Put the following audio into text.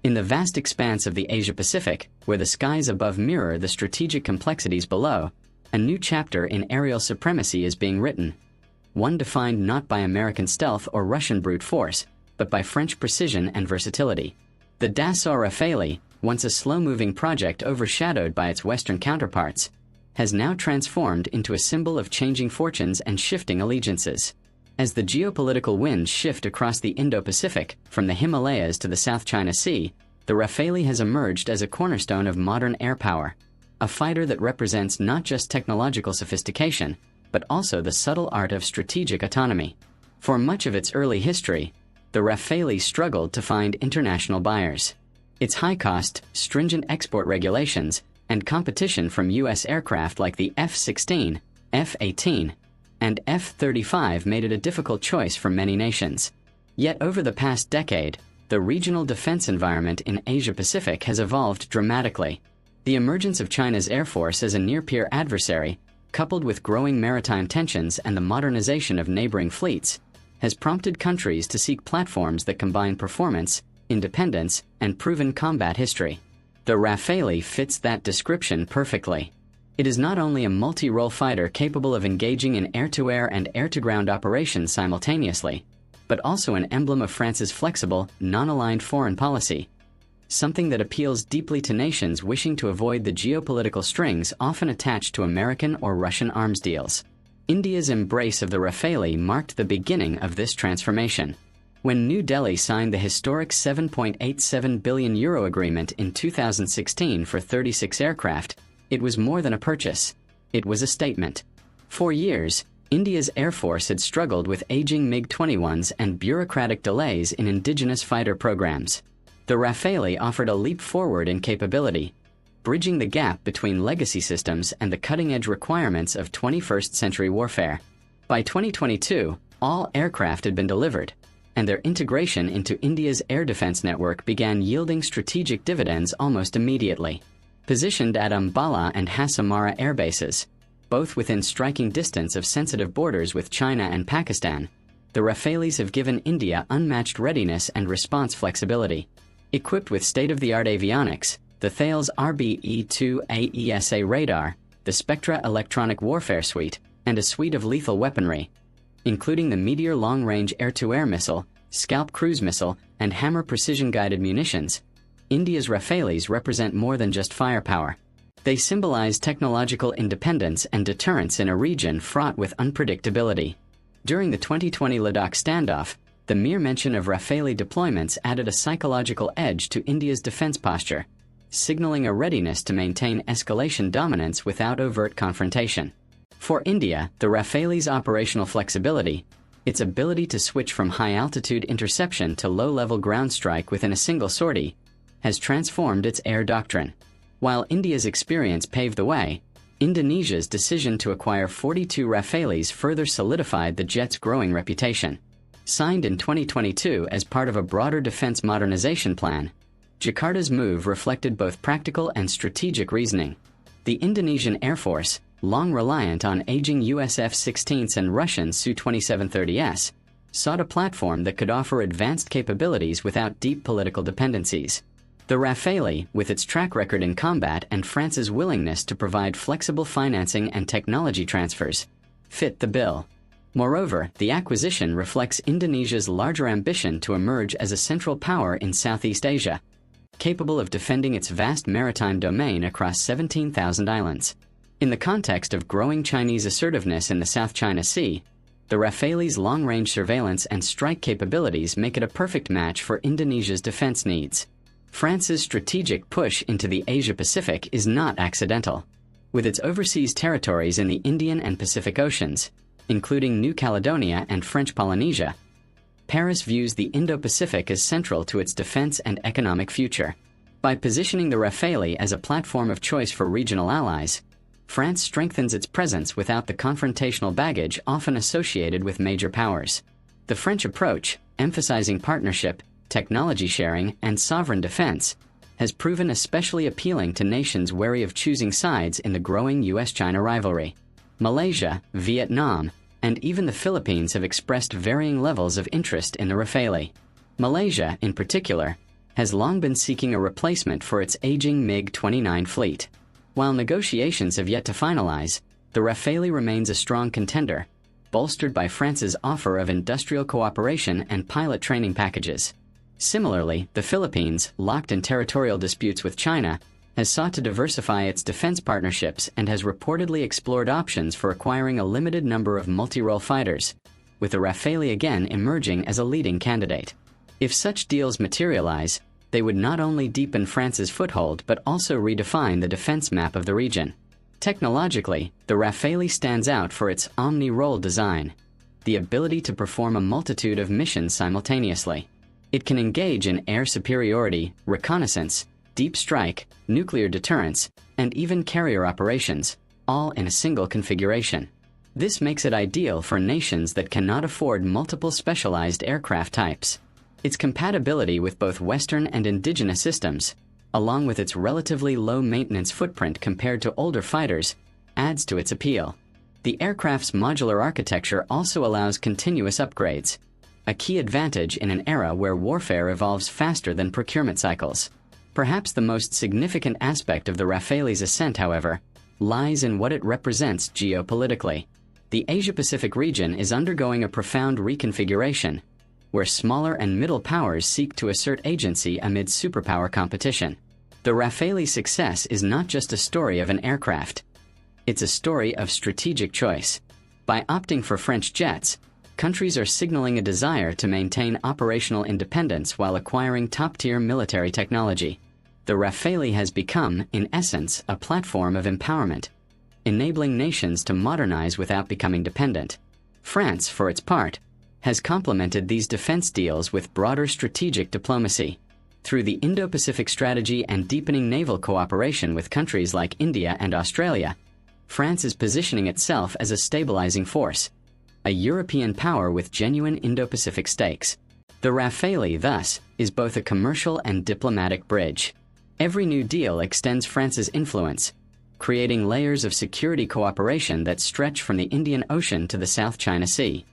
In the vast expanse of the Asia-Pacific, where the skies above mirror the strategic complexities below, a new chapter in aerial supremacy is being written. One defined not by American stealth or Russian brute force, but by French precision and versatility. The Dassault Rafale, once a slow-moving project overshadowed by its Western counterparts, has now transformed into a symbol of changing fortunes and shifting allegiances. As the geopolitical winds shift across the Indo-Pacific, from the Himalayas to the South China Sea, the Rafale has emerged as a cornerstone of modern air power, a fighter that represents not just technological sophistication, but also the subtle art of strategic autonomy. For much of its early history, the Rafale struggled to find international buyers. Its high cost, stringent export regulations, and competition from U.S. aircraft like the F-16, F-18, and F-35 made it a difficult choice for many nations. Yet over the past decade, the regional defense environment in Asia-Pacific has evolved dramatically. The emergence of China's Air Force as a near-peer adversary, coupled with growing maritime tensions and the modernization of neighboring fleets, has prompted countries to seek platforms that combine performance, independence, and proven combat history. The Rafale fits that description perfectly. It is not only a multi-role fighter capable of engaging in air-to-air and air-to-ground operations simultaneously, but also an emblem of France's flexible, non-aligned foreign policy, something that appeals deeply to nations wishing to avoid the geopolitical strings often attached to American or Russian arms deals. India's embrace of the Rafale marked the beginning of this transformation. When New Delhi signed the historic €7.87 billion agreement in 2016 for 36 aircraft, it was more than a purchase. It was a statement. For years, India's Air Force had struggled with aging MiG-21s and bureaucratic delays in indigenous fighter programs. The Rafale offered a leap forward in capability, bridging the gap between legacy systems and the cutting-edge requirements of 21st century warfare. By 2022, all aircraft had been delivered, and their integration into India's air defense network began yielding strategic dividends almost immediately. Positioned at Ambala and Hasamara air bases, both within striking distance of sensitive borders with China and Pakistan, the Rafales have given India unmatched readiness and response flexibility. Equipped with state-of-the-art avionics, the Thales RBE-2 AESA radar, the Spectra electronic warfare suite, and a suite of lethal weaponry, including the Meteor long-range air-to-air missile, Scalp cruise missile, and Hammer precision-guided munitions, India's Rafales represent more than just firepower. They symbolize technological independence and deterrence in a region fraught with unpredictability. During the 2020 Ladakh standoff, the mere mention of Rafale deployments added a psychological edge to India's defense posture, signaling a readiness to maintain escalation dominance without overt confrontation. For India, the Rafale's operational flexibility, its ability to switch from high-altitude interception to low-level ground strike within a single sortie, has transformed its air doctrine. While India's experience paved the way, Indonesia's decision to acquire 42 Rafales further solidified the jet's growing reputation. Signed in 2022 as part of a broader defense modernization plan, Jakarta's move reflected both practical and strategic reasoning. The Indonesian Air Force, long reliant on aging US F-16s and Russian Su-2730s, sought a platform that could offer advanced capabilities without deep political dependencies. The Rafale, with its track record in combat and France's willingness to provide flexible financing and technology transfers, fit the bill. Moreover, the acquisition reflects Indonesia's larger ambition to emerge as a central power in Southeast Asia, capable of defending its vast maritime domain across 17,000 islands. In the context of growing Chinese assertiveness in the South China Sea, the Rafale's long-range surveillance and strike capabilities make it a perfect match for Indonesia's defense needs. France's strategic push into the Asia-Pacific is not accidental. With its overseas territories in the Indian and Pacific Oceans, including New Caledonia and French Polynesia, Paris views the Indo-Pacific as central to its defense and economic future. By positioning the Rafale as a platform of choice for regional allies, France strengthens its presence without the confrontational baggage often associated with major powers. The French approach, emphasizing partnership, technology sharing, and sovereign defense, has proven especially appealing to nations wary of choosing sides in the growing US-China rivalry. Malaysia, Vietnam, and even the Philippines have expressed varying levels of interest in the Rafale. Malaysia, in particular, has long been seeking a replacement for its aging MiG-29 fleet. While negotiations have yet to finalize, the Rafale remains a strong contender, bolstered by France's offer of industrial cooperation and pilot training packages. Similarly, the Philippines, locked in territorial disputes with China, has sought to diversify its defense partnerships and has reportedly explored options for acquiring a limited number of multi-role fighters, with the Rafale again emerging as a leading candidate. If such deals materialize, they would not only deepen France's foothold but also redefine the defense map of the region. Technologically, the Rafale stands out for its omni-role design, the ability to perform a multitude of missions simultaneously. It can engage in air superiority, reconnaissance, deep strike, nuclear deterrence, and even carrier operations, all in a single configuration. This makes it ideal for nations that cannot afford multiple specialized aircraft types. Its compatibility with both Western and indigenous systems, along with its relatively low maintenance footprint compared to older fighters, adds to its appeal. The aircraft's modular architecture also allows continuous upgrades, a key advantage in an era where warfare evolves faster than procurement cycles. Perhaps the most significant aspect of the Rafale's ascent, however, lies in what it represents geopolitically. The Asia-Pacific region is undergoing a profound reconfiguration, where smaller and middle powers seek to assert agency amid superpower competition. The Rafale's success is not just a story of an aircraft. It's a story of strategic choice. By opting for French jets, countries are signaling a desire to maintain operational independence while acquiring top-tier military technology. The Rafale has become, in essence, a platform of empowerment, enabling nations to modernize without becoming dependent. France, for its part, has complemented these defense deals with broader strategic diplomacy. Through the Indo-Pacific strategy and deepening naval cooperation with countries like India and Australia, France is positioning itself as a stabilizing force, a European power with genuine Indo-Pacific stakes. The Rafale, thus, is both a commercial and diplomatic bridge. Every new deal extends France's influence, creating layers of security cooperation that stretch from the Indian Ocean to the South China Sea.